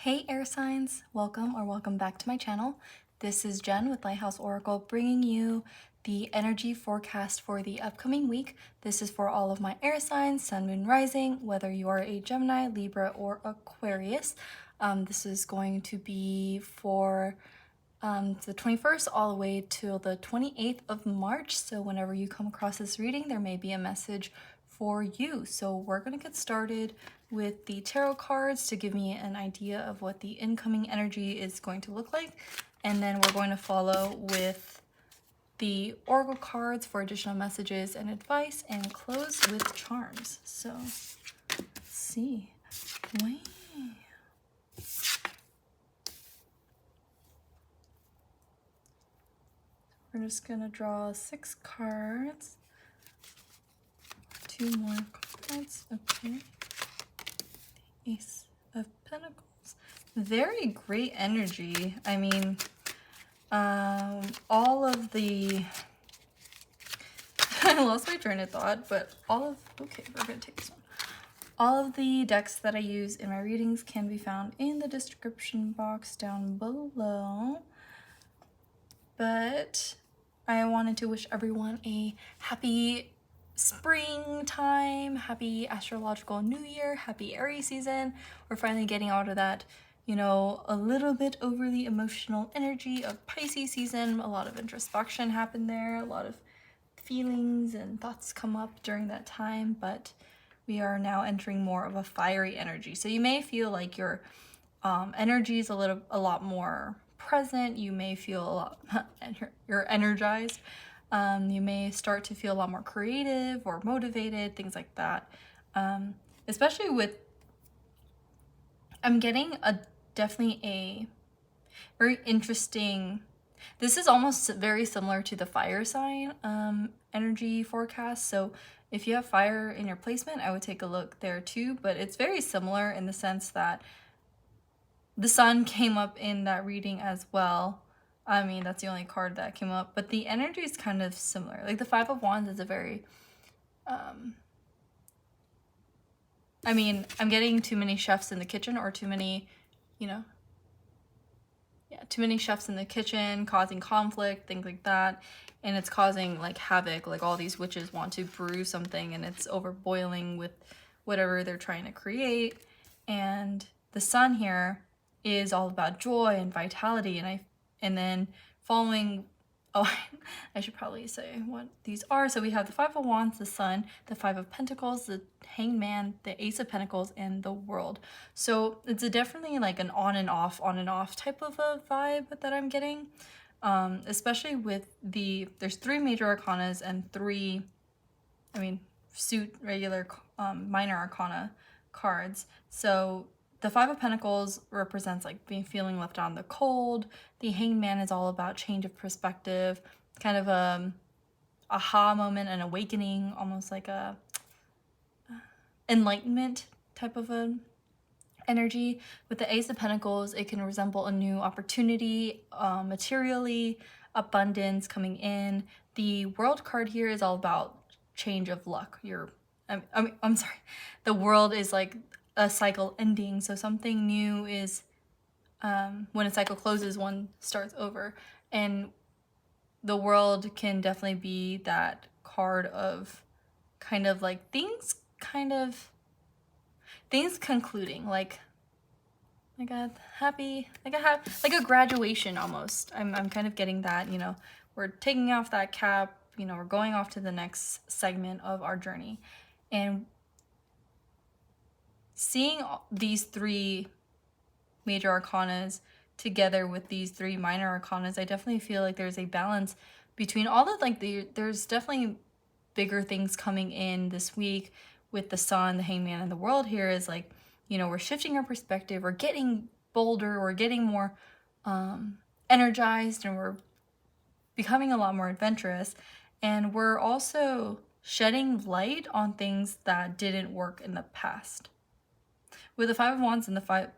Hey air signs, welcome back to my channel. This is Jen with Lighthouse Oracle bringing you the energy forecast for the upcoming week. This is for all of my air signs, sun, moon, rising, whether you are a Gemini, Libra, or Aquarius. This is going to be for the 21st all the way till the 28th of March. So whenever you come across this reading, there may be a message for you. So we're going to get started with the tarot cards to give me an idea of what the incoming energy is going to look like. And then we're going to follow with the oracle cards for additional messages and advice and close with charms. So let's see. Wait. We're just gonna draw 6 cards. 2 more cards. Okay. The Ace of Pentacles. Very great energy. I mean, all of the I lost my train of thought, but okay, we're gonna take this one. All of the decks that I use in my readings can be found in the description box down below. But I wanted to wish everyone a happy springtime, happy astrological new year, happy Aries season. We're finally getting out of that, you know, a little bit overly emotional energy of Pisces season. A lot of introspection happened there, a lot of feelings and thoughts come up during that time, but we are now entering more of a fiery energy. So you may feel like your energy is a lot more present. You may feel a lot you're energized. You may start to feel a lot more creative or motivated, things like that. Especially with, I'm getting definitely a very interesting, this is almost very similar to the fire sign energy forecast. So if you have fire in your placement, I would take a look there too, but it's very similar in the sense that the sun came up in that reading as well. I mean, that's the only card that came up, but the energy is kind of similar. Like the Five of Wands is a very, I mean, I'm getting too many chefs in the kitchen, or too many, you know, too many chefs in the kitchen causing conflict, things like that. And it's causing like havoc, like all these witches want to brew something and it's over boiling with whatever they're trying to create. And the sun here is all about joy and vitality, and then following, oh, I should probably say what these are. So we have the Five of Wands, the Sun, the Five of Pentacles, the Hanged Man, the Ace of Pentacles, and the World. So it's definitely like an on and off type of a vibe that I'm getting, especially with there's 3 major arcanas and 3, regular minor arcana cards. So the Five of Pentacles represents like feeling left out in the cold. The Hanged Man is all about change of perspective, kind of a aha moment, an awakening, almost like a enlightenment type of a energy. With the Ace of Pentacles, it can resemble a new opportunity, materially, abundance coming in. The World card here is all about change of luck. I'm sorry. The World is like a cycle ending, so something new is, when a cycle closes, one starts over. And the World can definitely be that card of kind of like things concluding, like a graduation almost. I'm kind of getting that, you know, we're taking off that cap, you know, we're going off to the next segment of our journey. And seeing these 3 major arcanas together with these 3 minor arcanas, I definitely feel like there's a balance between all the, like, there's definitely bigger things coming in this week with the Sun, the Hanged Man, and the World here is like, you know, we're shifting our perspective, we're getting bolder, we're getting more energized, and we're becoming a lot more adventurous. And we're also shedding light on things that didn't work in the past. With the Five of Wands and the five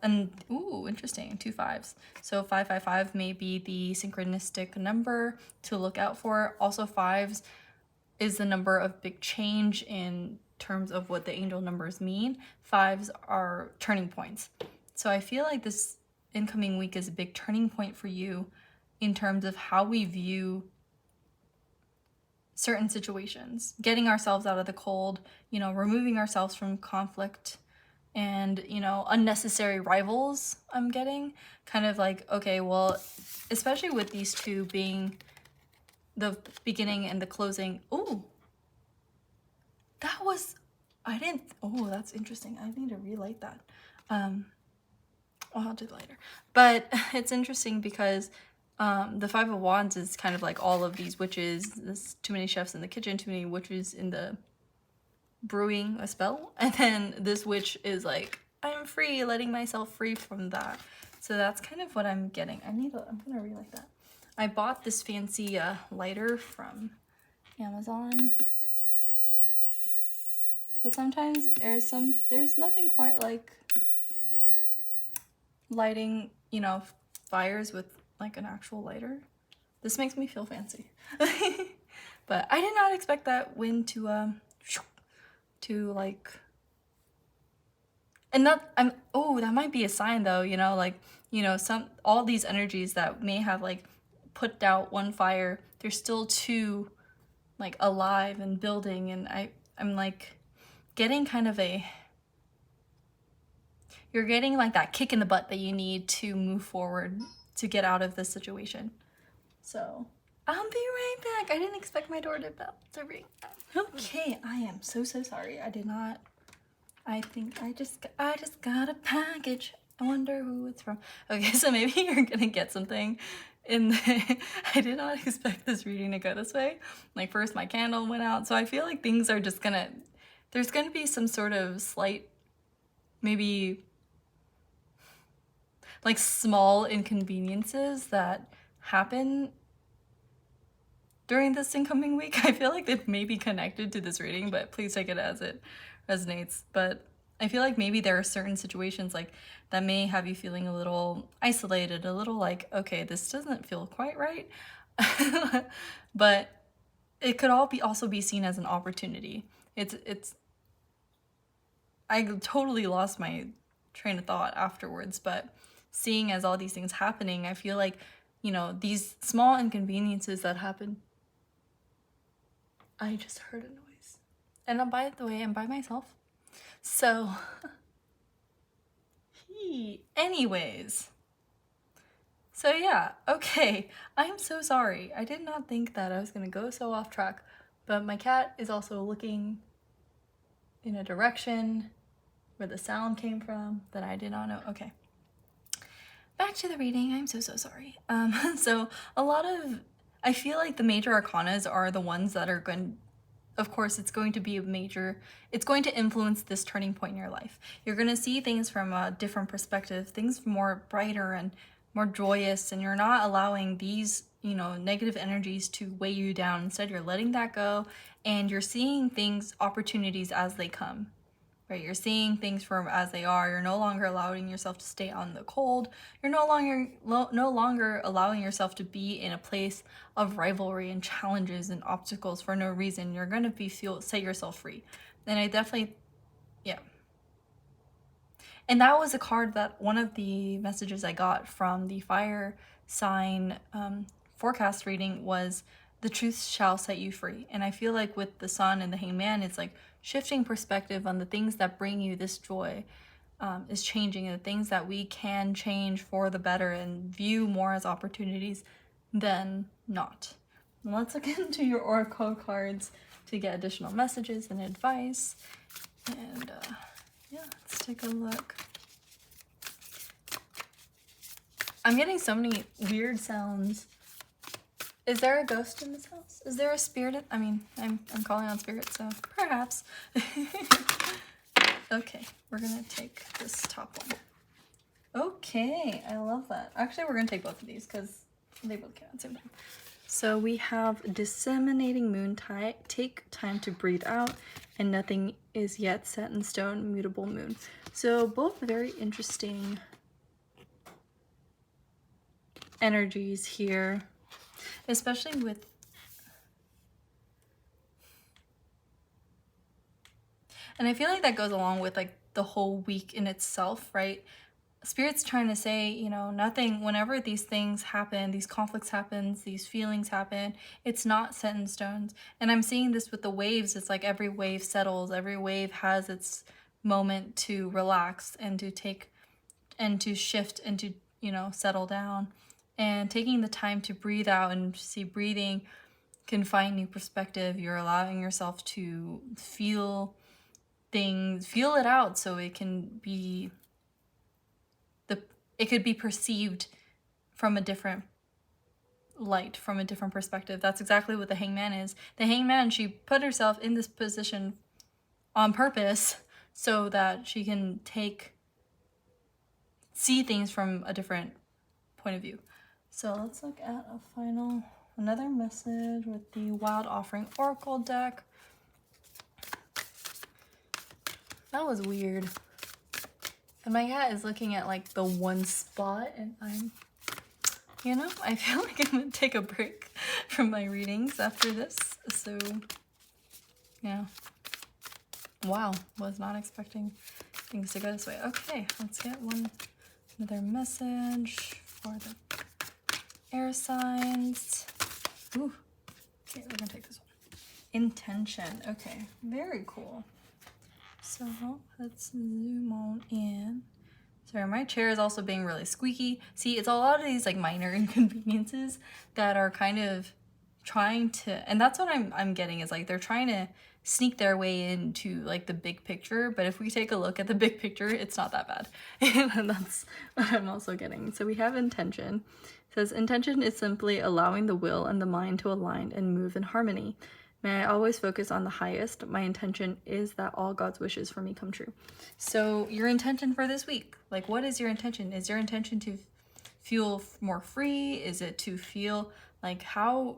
and ooh, interesting, 2 5s. So 555 may be the synchronistic number to look out for. Also 5s is the number of big change in terms of what the angel numbers mean. 5s are turning points. So I feel like this incoming week is a big turning point for you in terms of how we view certain situations, getting ourselves out of the cold, you know, removing ourselves from conflict and, you know, unnecessary rivals. I'm getting kind of like, okay, well, especially with these two being the beginning and the closing. Oh, that was, I didn't, oh, that's interesting. I need to relight that. I'll do it later. But it's interesting because the Five of Wands is kind of like all of these witches. There's too many chefs in the kitchen, too many witches in the brewing a spell. And then this witch is like, I'm free, letting myself free from that. So that's kind of what I'm getting. I'm gonna relight that. I bought this fancy lighter from Amazon. But sometimes there's nothing quite like lighting, you know, fires with like an actual lighter. This makes me feel fancy. But I did not expect that wind to like, and that that might be a sign though, you know, like, you know, all these energies that may have like put out one fire, they're still two like alive and building, and I'm like getting kind of you're getting like that kick in the butt that you need to move forward to get out of this situation. So I'll be right back. I didn't expect my door to ring. Okay, I am so sorry. I think I just got a package. I wonder who it's from. Okay, so maybe you're gonna get something in the I did not expect this reading to go this way. Like first my candle went out, so I feel like things are just there's gonna be some sort of slight, maybe like small inconveniences that happen during this incoming week. I feel like it may be connected to this reading, but please take it as it resonates. But I feel like maybe there are certain situations like that may have you feeling a little isolated, a little like, okay, this doesn't feel quite right. But it could also be seen as an opportunity. I totally lost my train of thought afterwards, but seeing as all these things happening, I feel like, you know, these small inconveniences that happen. I just heard a noise. And by the way, I'm by myself. So, anyways. So yeah, okay. I'm so sorry. I did not think that I was gonna go so off track, but my cat is also looking in a direction where the sound came from that I did not know. Okay. Back to the reading. I'm so sorry. So I feel like the major arcanas are the ones that are going, of course, it's going to influence this turning point in your life. You're going to see things from a different perspective, things more brighter and more joyous, and you're not allowing these, you know, negative energies to weigh you down. Instead, you're letting that go, and you're seeing opportunities as they come. Right, you're seeing things from as they are. You're no longer allowing yourself to stay on the cold. You're no longer allowing yourself to be in a place of rivalry and challenges and obstacles for no reason. You're gonna set yourself free. And I definitely, yeah. And that was a card that one of the messages I got from the fire sign forecast reading was, the truth shall set you free. And I feel like with the sun and the hangman, it's like shifting perspective on the things that bring you this joy is changing, and the things that we can change for the better and view more as opportunities than not. And let's look into your oracle cards to get additional messages and advice. And yeah, let's take a look. I'm getting so many weird sounds. Is there a ghost in this house? Is there a spirit? I'm calling on spirit, so perhaps. Okay, we're gonna take this top one. Okay, I love that. Actually, we're gonna take both of these because they both count at the same time. So we have disseminating moon tide, take time to breathe out, and nothing is yet set in stone, mutable moon. So both very interesting energies here. Especially with, and I feel like that goes along with like the whole week in itself, right? Spirit's trying to say, you know, nothing, whenever these things happen, these conflicts happen, these feelings happen, it's not set in stones. And I'm seeing this with the waves. It's like every wave settles, every wave has its moment to relax and to take and to shift and to, you know, settle down. And taking the time to breathe out and see breathing can find new perspective. You're allowing yourself to feel things, feel it out, so it can be it could be perceived from a different light, from a different perspective. That's exactly what the Hangman is. The Hangman, she put herself in this position on purpose so that she can see things from a different point of view. So let's look at another message with the Wild Offering Oracle deck. That was weird. And my cat is looking at like the one spot, and I feel like I'm gonna take a break from my readings after this. So, yeah. Wow, was not expecting things to go this way. Okay, let's get another message for the air signs. Ooh, okay, we're gonna take this one. Intention. Okay, very cool. So let's zoom on in. Sorry, my chair is also being really squeaky. See, it's a lot of these like minor inconveniences that are kind of trying to, and that's what I'm getting is like they're trying to sneak their way into like the big picture. But if we take a look at the big picture, it's not that bad. And that's what I'm also getting. So we have intention. It says intention is simply allowing the will and the mind to align and move in harmony. May I always focus on the highest. My intention is that all God's wishes for me come true. So your intention for this week, like what is your intention? Is your intention to feel more free? Is it to feel like, how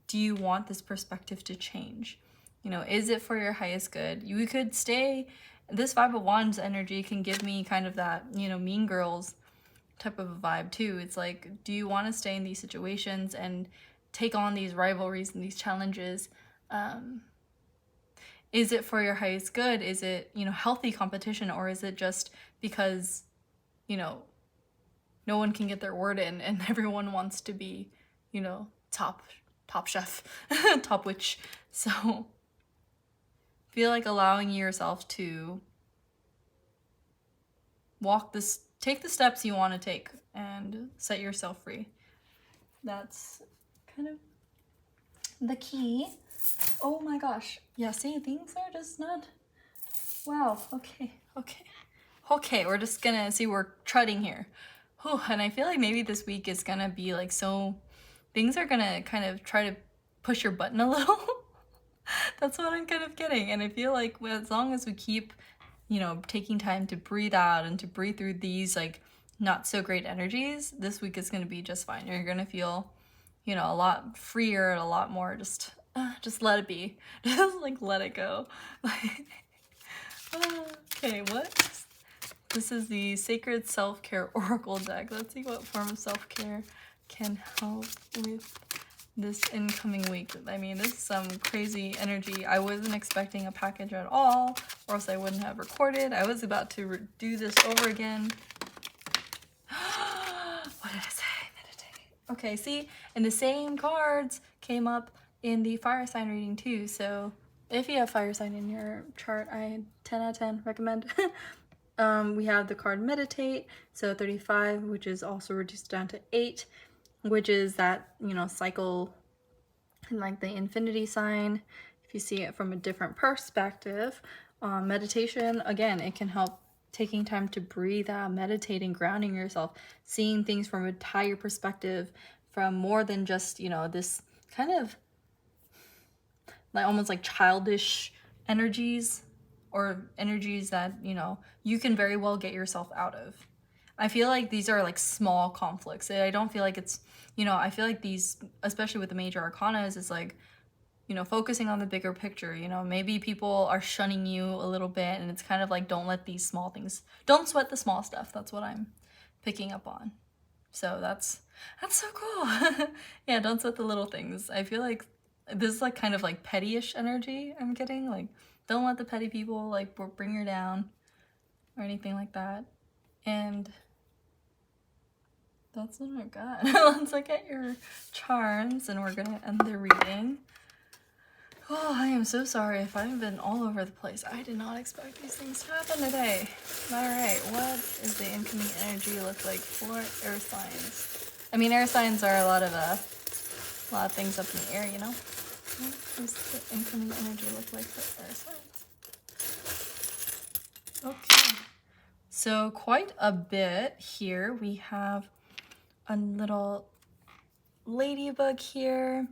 do you want this perspective to change? You know, is it for your highest good? You could stay, this Five of Wands energy can give me kind of that, you know, Mean Girls type of a vibe too. It's like, do you want to stay in these situations and take on these rivalries and these challenges? Is it for your highest good? Is it, you know, healthy competition, or is it just because, you know, no one can get their word in and everyone wants to be, you know, top chef, top witch? So feel like allowing yourself to take the steps you want to take and set yourself free. That's kind of the key. Oh my gosh. Yeah, see, things are just not... Wow, okay, we're just gonna see, we're treading here. Whew, and I feel like maybe this week is gonna be like, so things are gonna kind of try to push your button a little. That's what I'm kind of getting. And I feel like as long as we keep, you know, taking time to breathe out and to breathe through these like not so great energies, this week is gonna be just fine. You're gonna feel, you know, a lot freer and a lot more just let it be. Just like let it go. Okay, what? This is the Sacred Self-Care Oracle deck. Let's see what form of self-care can help with this incoming week. I mean, this is some crazy energy. I wasn't expecting a package at all, or else I wouldn't have recorded. I was about to do this over again. What did I say? Meditate. Okay, see? And the same cards came up in the fire sign reading too. So if you have fire sign in your chart, I 10 out of 10 recommend. We have the card Meditate, so 35, which is also reduced down to 8, which is that, you know, cycle and like the infinity sign. If you see it from a different perspective, meditation, again, it can help taking time to breathe out, meditating, grounding yourself, seeing things from a higher perspective, from more than just, you know, this kind of like almost like childish energies, or energies that, you know, you can very well get yourself out of. I feel like these are like small conflicts. I don't feel like it's, you know, I feel like these, especially with the major arcanas, is like, you know, focusing on the bigger picture. You know, maybe people are shunning you a little bit, and it's kind of like, don't let these small things, don't sweat the small stuff. That's what I'm picking up on. So that's so cool. Yeah, don't sweat the little things. I feel like this is like kind of like petty-ish energy I'm getting. Like, don't let the petty people like bring you down or anything like that. And that's what I got. Let's look at your charms and we're gonna end the reading. Oh, I am so sorry if I've been all over the place. I did not expect these things to happen today. Alright, what is the incoming energy look like for air signs? I mean, air signs are a lot of things up in the air, you know? What does the incoming energy look like for air signs? Okay. So quite a bit here. We have a little ladybug here,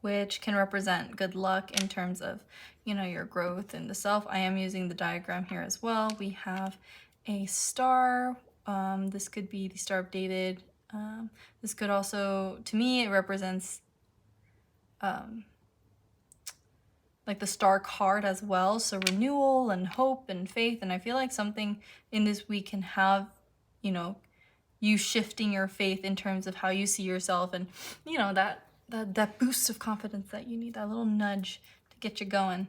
which can represent good luck in terms of, you know, your growth in the self. I am using the diagram here as well. We have a star. This could be the Star of David. This could also, to me, it represents like the star card as well. So renewal and hope and faith. And I feel like something in this week can have, you know, you shifting your faith in terms of how you see yourself, and, you know, that boost of confidence that you need, that little nudge to get you going.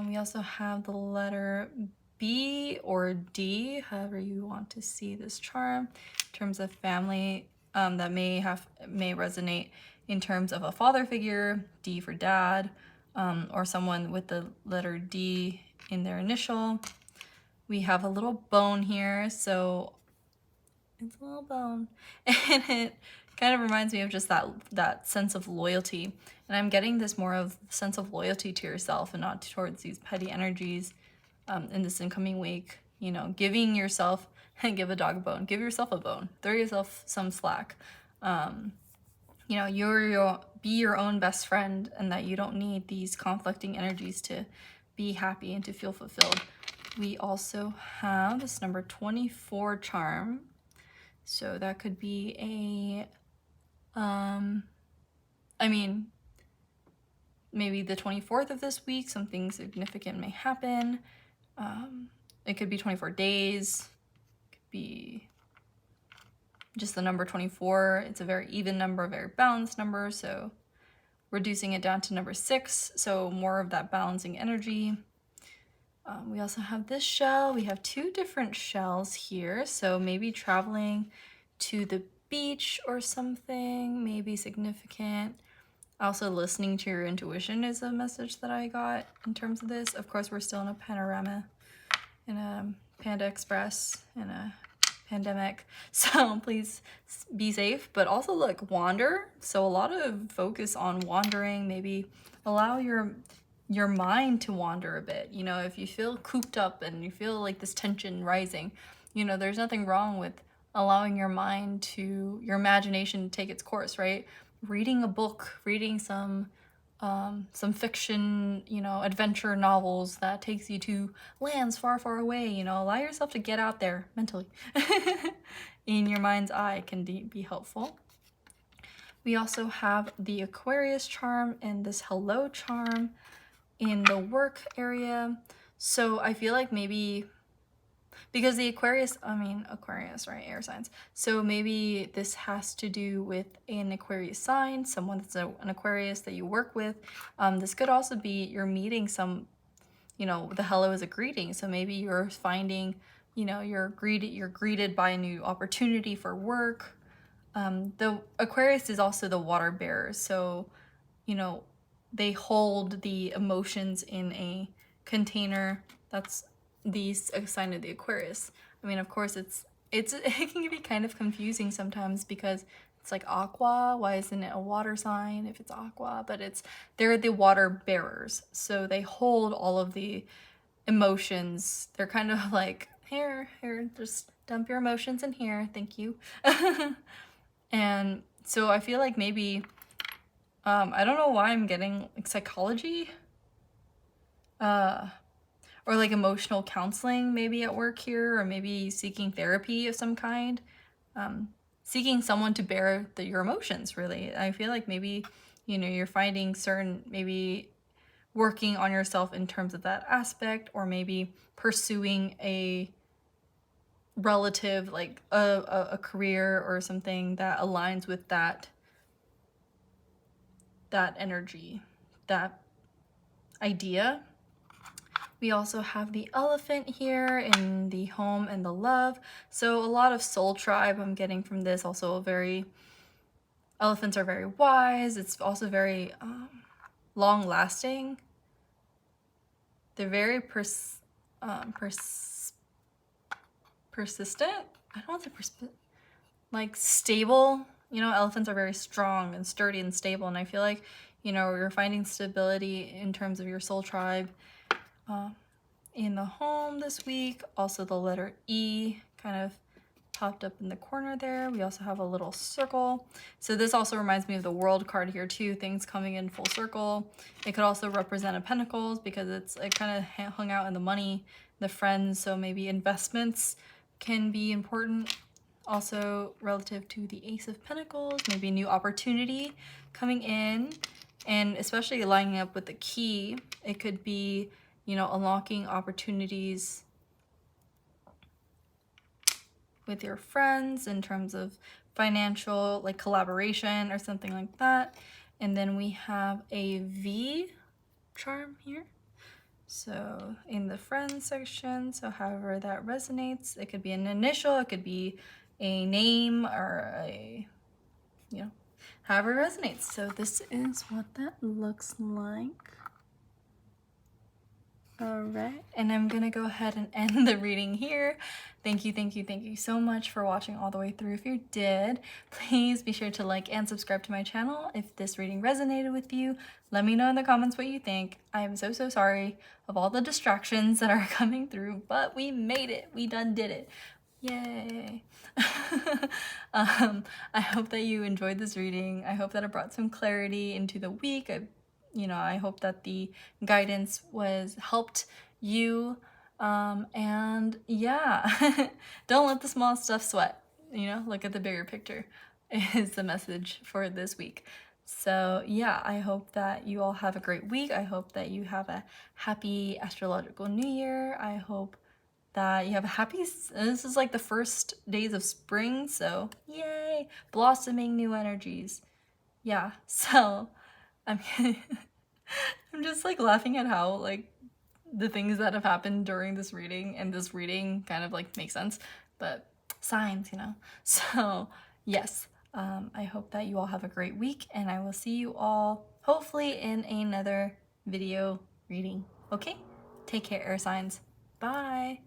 We also have the letter B or D, however you want to see this charm, in terms of family, that may resonate in terms of a father figure, D for dad, or someone with the letter D in their initial. We have a little bone here, so it's a little bone, and it kind of reminds me of just that sense of loyalty. And I'm getting this more of sense of loyalty to yourself and not towards these petty energies in this incoming week. You know, giving yourself, and give a dog a bone, give yourself a bone, throw yourself some slack. You know, be your own best friend, and that you don't need these conflicting energies to be happy and to feel fulfilled. We also have this number 24 charm. So that could be a, I mean, maybe the 24th of this week, something significant may happen. It could be 24 days. It could be just the number 24. It's a very even number, a very balanced number. So reducing it down to number 6. So more of that balancing energy. We also have this shell. We have 2 different shells here. So maybe traveling to the beach or something, maybe significant. Also listening to your intuition is a message that I got in terms of this. Of course, we're still in a panorama, in a Panda Express, in a pandemic. So please be safe, but also look, wander. So a lot of focus on wandering, maybe allow your mind to wander a bit. You know, if you feel cooped up and you feel like this tension rising, you know, there's nothing wrong with allowing your mind to, your imagination to take its course, right? Reading a book, reading some fiction, you know, adventure novels that takes you to lands far, far away, you know, allow yourself to get out there mentally. In your mind's eye can be helpful. We also have the Aquarius charm and this hello charm in the work area. So I feel like maybe, because the Aquarius, right, air signs. So maybe this has to do with an Aquarius sign, someone that's an Aquarius that you work with. This could also be you're meeting some, you know, the hello is a greeting. So maybe you're finding, you know, you're greeted by a new opportunity for work. The Aquarius is also the water bearer. So, you know, they hold the emotions in a container. That's the sign of the Aquarius. I mean, of course, it can be kind of confusing sometimes because it's like aqua. Why isn't it a water sign if it's aqua? But they're the water bearers. So they hold all of the emotions. They're kind of like, here, just dump your emotions in here. Thank you. And so I feel like maybe, I don't know why I'm getting like psychology, or like emotional counseling maybe at work here, or maybe seeking therapy of some kind, seeking someone to bear your emotions, really. I feel like maybe, you know, you're finding certain, maybe working on yourself in terms of that aspect, or maybe pursuing a relative, like a career or something that aligns with that energy, that idea. We also have the elephant here in the home and the love. So a lot of soul tribe I'm getting from this. Also elephants are very wise. It's also very long lasting. They're very persistent. I don't want to say like stable. You know, elephants are very strong and sturdy and stable. And I feel like, you know, you're finding stability in terms of your soul tribe in the home this week. Also the letter E kind of popped up in the corner there. We also have a little circle. So this also reminds me of the world card here too, things coming in full circle. It could also represent a pentacles because it kind of hung out in the money, the friends, so maybe investments can be important. Also relative to the Ace of Pentacles, maybe new opportunity coming in, and especially lining up with the key, it could be, you know, unlocking opportunities with your friends in terms of financial, like collaboration or something like that. And then we have a V charm here. So in the friends section, so however that resonates, it could be an initial, it could be a name or a, you know, however it resonates. So this is what that looks like. All right, and I'm gonna go ahead and end the reading here. Thank you so much for watching all the way through. If you did, please be sure to like and subscribe to my channel. If this reading resonated with you, let me know in the comments what you think. I am so sorry of all the distractions that are coming through, but we made it. We done did it. Yay. I hope that you enjoyed this reading. I hope that it brought some clarity into the week. I hope that the guidance was helped you. And yeah, don't let the small stuff sweat, look at the bigger picture is the message for this week. So yeah, I hope that you all have a great week. I hope that you have a happy astrological new year. I hope that you have a happy, this is like the first days of spring, so yay, blossoming new energies. Yeah, so I'm I'm just like laughing at how like the things that have happened during this reading and this reading kind of like make sense, but signs, So yes, I hope that you all have a great week, and I will see you all hopefully in another video reading. Okay, take care, air signs. Bye.